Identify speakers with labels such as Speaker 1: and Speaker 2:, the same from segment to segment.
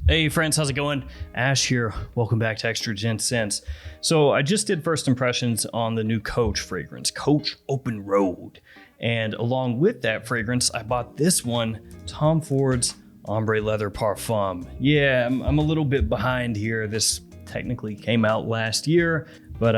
Speaker 1: Hey friends, how's it going? Ash here. Welcome back to Extra Gents Scents. So I just did first impressions on the new Coach fragrance, Coach Open Road. And along with that fragrance, I bought this one, Tom Ford's Ombre Leather Parfum. Yeah, I'm a little bit behind here. This technically came out last year, but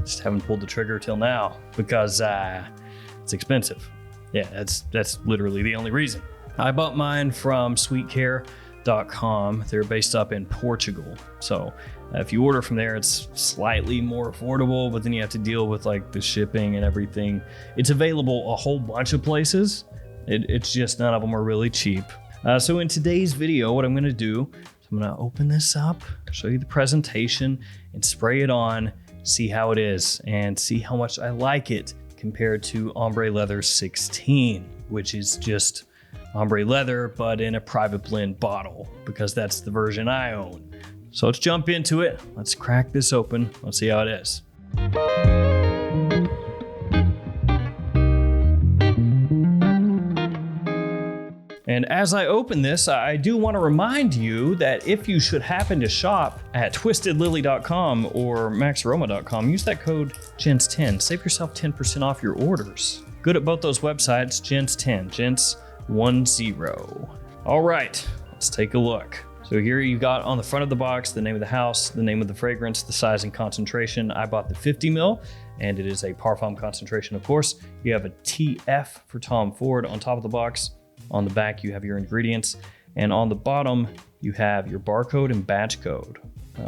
Speaker 1: just haven't pulled the trigger till now because it's expensive. Yeah, that's literally the only reason. I bought mine from sweetcare.com. They're based up in Portugal. So if you order from there, it's slightly more affordable, but then you have to deal with like the shipping and everything. It's available a whole bunch of places. It's just none of them are really cheap. So in today's video, what I'm going to do is I'm going to open this up, show you the presentation and spray it on, see how it is and see how much I like it compared to Ombre Leather 16, which is just Ombre Leather, but in a private blend bottle, because that's the version I own. So let's jump into it. Let's crack this open. Let's see how it is. And as I open this, I do want to remind you that if you should happen to shop at twistedlily.com or maxaroma.com, use that code GENTS10. Save yourself 10% off your orders. Good at both those websites, GENTS10, GENTS10. All right, let's take a look. So here you got on the front of the box, the name of the house, the name of the fragrance, the size and concentration. I bought the 50 ml and it is a Parfum concentration, of course. You have a TF for Tom Ford on top of the box. On the back, you have your ingredients. And on the bottom, you have your barcode and badge code.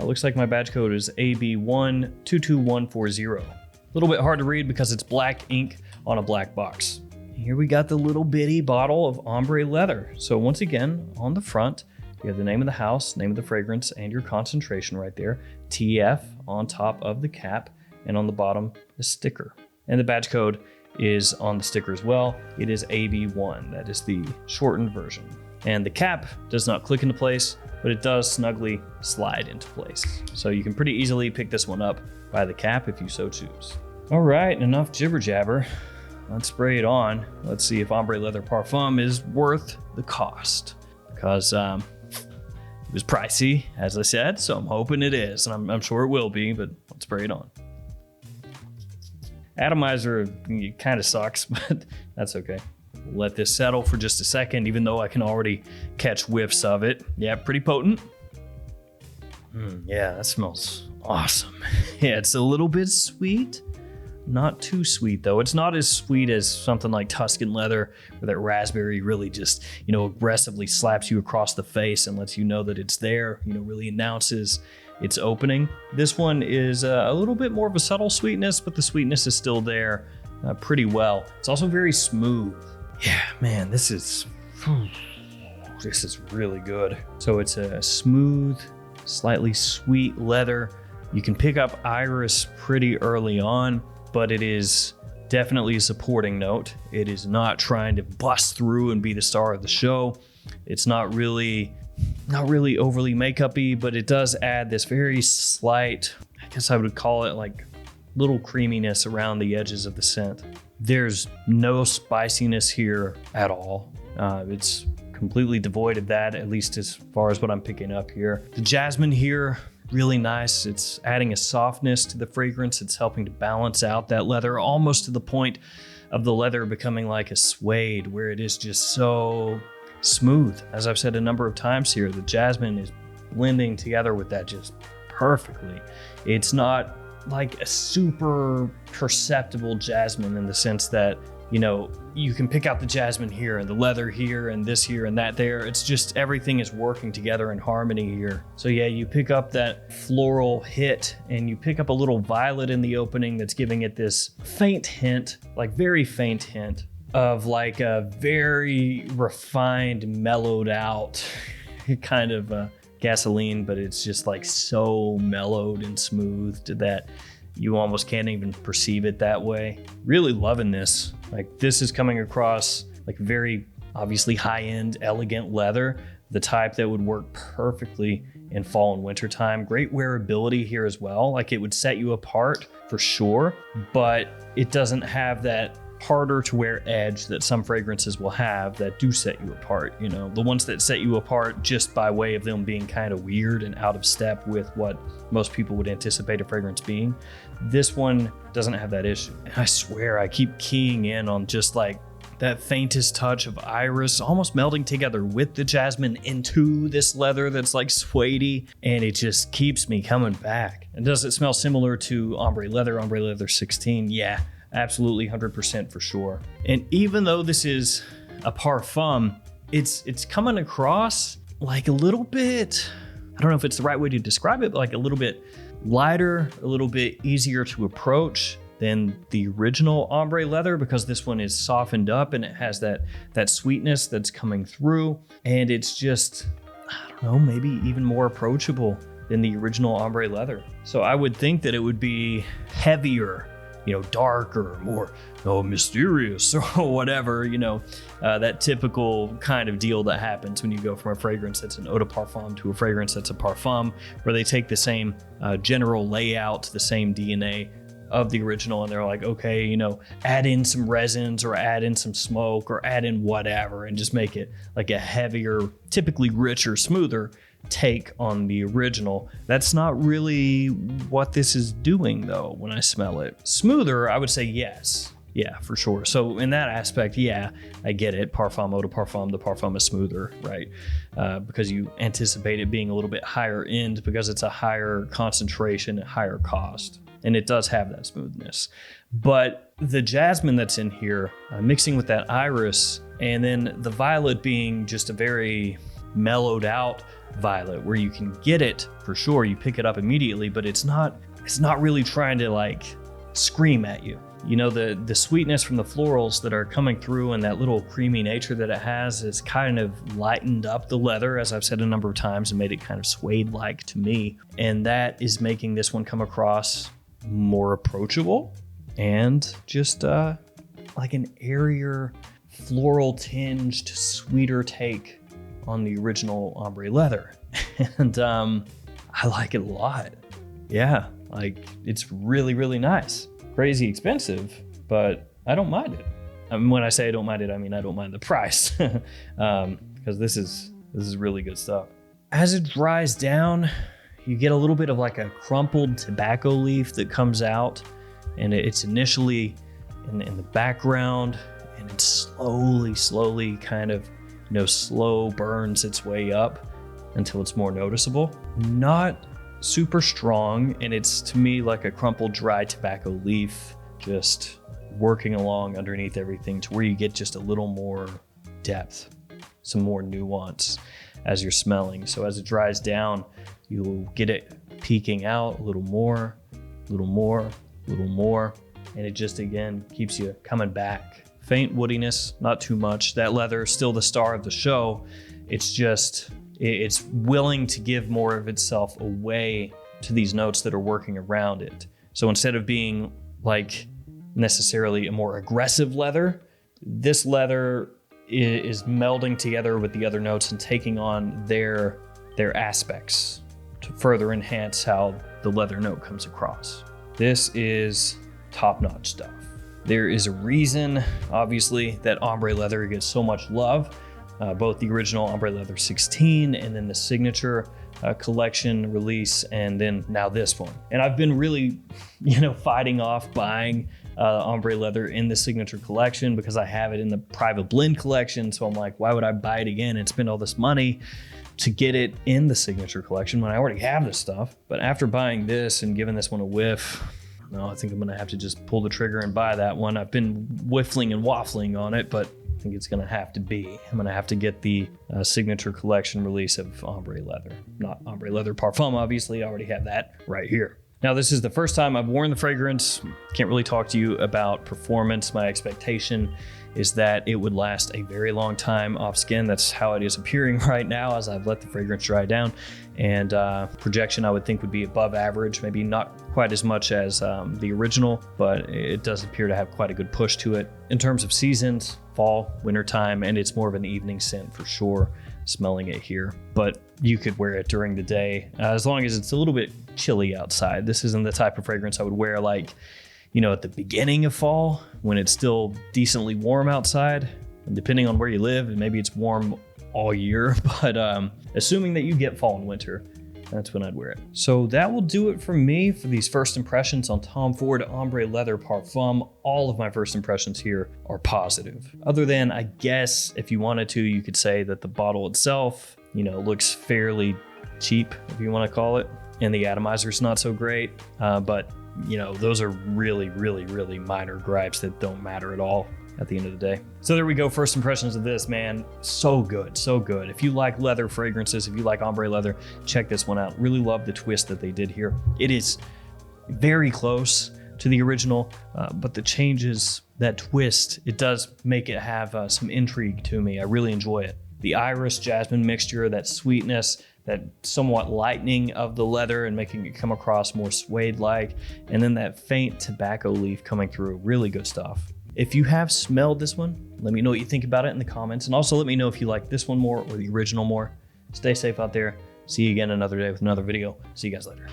Speaker 1: Looks like my badge code is AB122140. A little bit hard to read because it's black ink on a black box. Here we got the little bitty bottle of Ombre Leather. So once again, on the front, you have the name of the house, name of the fragrance, and your concentration right there. TF on top of the cap, and on the bottom, the sticker. And the badge code is on the sticker as well. It is AB1, that is the shortened version. And the cap does not click into place, but it does snugly slide into place. So you can pretty easily pick this one up by the cap if you so choose. All right, enough jibber jabber. Let's spray it on. Let's see if Ombre Leather Parfum is worth the cost, because it was pricey, as I said, so I'm hoping it is, and I'm sure it will be, but let's spray it on. Atomizer kind of sucks, but that's okay. We'll let this settle for just a second, even though I can already catch whiffs of it. Yeah, pretty potent. Yeah, that smells awesome. Yeah, it's a little bit sweet. Not too sweet though. It's not as sweet as something like Tuscan Leather, where that raspberry really just, aggressively slaps you across the face and lets you know that it's there, really announces its opening. This one is a little bit more of a subtle sweetness, but the sweetness is still there pretty well. It's also very smooth. Yeah, man, this is really good. So it's a smooth, slightly sweet leather. You can pick up iris pretty early on, but it is definitely a supporting note. It is not trying to bust through and be the star of the show. It's not really overly makeup-y, but it does add this very slight, I guess I would call it like little creaminess around the edges of the scent. There's no spiciness here at all. It's completely devoid of that, at least as far as what I'm picking up here. The jasmine here, really nice. It's adding a softness to the fragrance. It's helping to balance out that leather, almost to the point of the leather becoming like a suede, where it is just so smooth. As I've said a number of times here, the jasmine is blending together with that just perfectly. It's not like a super perceptible jasmine in the sense that, you can pick out the jasmine here and the leather here and this here and that there. It's just everything is working together in harmony here. So yeah, you pick up that floral hit and you pick up a little violet in the opening that's giving it this faint hint, like very faint hint of like a very refined, mellowed out kind of gasoline, but it's just like so mellowed and smooth to that you almost can't even perceive it that way. Really loving this. Like this is coming across like very obviously high-end, elegant leather, the type that would work perfectly in fall and winter time. Great wearability here as well. Like it would set you apart for sure, but it doesn't have that harder to wear edge that some fragrances will have that do set you apart. You know, the ones that set you apart just by way of them being kind of weird and out of step with what most people would anticipate a fragrance being. This one doesn't have that issue. And I swear I keep keying in on just like that faintest touch of iris almost melding together with the jasmine into this leather that's like suede-y, and it just keeps me coming back. And does it smell similar to Ombre Leather 16? Yeah, absolutely, 100% for sure. And even though this is a parfum, it's coming across like a little bit, I don't know if it's the right way to describe it, but like a little bit lighter, a little bit easier to approach than the original Ombre Leather, because this one is softened up and it has that sweetness that's coming through. And it's just, I don't know, maybe even more approachable than the original Ombre Leather. So I would think that it would be heavier, you know, darker, more mysterious or whatever, you know, that typical kind of deal that happens when you go from a fragrance that's an eau de parfum to a fragrance that's a parfum, where they take the same general layout, the same DNA of the original, and they're like, okay, you know, add in some resins or add in some smoke or add in whatever and just make it like a heavier, typically richer, smoother take on the original. That's not really what this is doing though when I smell it. Smoother, I would say yes. Yeah, for sure. So in that aspect, yeah, I get it. Parfum, eau de parfum, the parfum is smoother, right? Because you anticipate it being a little bit higher end because it's a higher concentration at higher cost. And it does have that smoothness. But the jasmine that's in here, mixing with that iris, and then the violet being just a very mellowed out violet where you can get it for sure. You pick it up immediately, but it's not really trying to like scream at you. You know, the sweetness from the florals that are coming through and that little creamy nature that it has kind of lightened up the leather, as I've said a number of times, and made it kind of suede-like to me. And that is making this one come across more approachable and just like an airier, floral tinged, sweeter take on the original Ombre Leather. And I like it a lot. Yeah, like it's really, really nice. Crazy expensive, but I don't mind it. I mean, when I say I don't mind it, I mean I don't mind the price, because this is really good stuff. As it dries down, you get a little bit of like a crumpled tobacco leaf that comes out, and it's initially in the background, and it slowly kind of, you know, slow burns its way up until it's more noticeable. Not super strong, and it's to me like a crumpled dry tobacco leaf just working along underneath everything to where you get just a little more depth, some more nuance as you're smelling. So as it dries down, you'll get it peeking out a little more, and it just again keeps you coming back. Faint woodiness, not too much. That leather is still the star of the show. It's willing to give more of itself away to these notes that are working around it. So instead of being like necessarily a more aggressive leather, this leather is melding together with the other notes and taking on their aspects to further enhance how the leather note comes across. This is top-notch stuff. There is a reason, obviously, that Ombre Leather gets so much love. Both the original Ombre Leather 16 and then the signature collection release, and then now this one. And I've been really, fighting off buying Ombre Leather in the signature collection because I have it in the private blend collection. So I'm like, why would I buy it again and spend all this money to get it in the signature collection when I already have this stuff? But after buying this and giving this one a whiff, no, I think I'm gonna have to just pull the trigger and buy that one. I've been whiffling and waffling on it, but I think it's gonna have to be. I'm gonna have to get the signature collection release of Ombre Leather. Not Ombre Leather Parfum, obviously. I already have that right here. Now, this is the first time I've worn the fragrance. Can't really talk to you about performance. My expectation is that it would last a very long time off skin. That's how it is appearing right now as I've let the fragrance dry down. And projection, I would think, would be above average, maybe not quite as much as the original, but it does appear to have quite a good push to it. In terms of seasons, fall, wintertime, and it's more of an evening scent for sure, smelling it here. But you could wear it during the day as long as it's a little bit chilly outside. This isn't the type of fragrance I would wear like, you know, at the beginning of fall when it's still decently warm outside. And depending on where you live, and maybe it's warm all year, but assuming that you get fall and winter, that's when I'd wear it. So that will do it for me for these first impressions on Tom Ford Ombre Leather Parfum. All of my first impressions here are positive. Other than, I guess, if you wanted to, you could say that the bottle itself, you know, looks fairly cheap, if you want to call it, and the atomizer's not so great. But, you know, those are really, really, really minor gripes that don't matter at all at the end of the day. So there we go, first impressions of this, man. So good, so good. If you like leather fragrances, if you like ombre leather, check this one out. Really love the twist that they did here. It is very close to the original, but the changes, that twist, it does make it have some intrigue to me. I really enjoy it. The iris jasmine mixture, that sweetness, that somewhat lightening of the leather and making it come across more suede-like, and then that faint tobacco leaf coming through. Really good stuff. If you have smelled this one, let me know what you think about it in the comments. And also let me know if you like this one more or the original more. Stay safe out there. See you again another day with another video. See you guys later.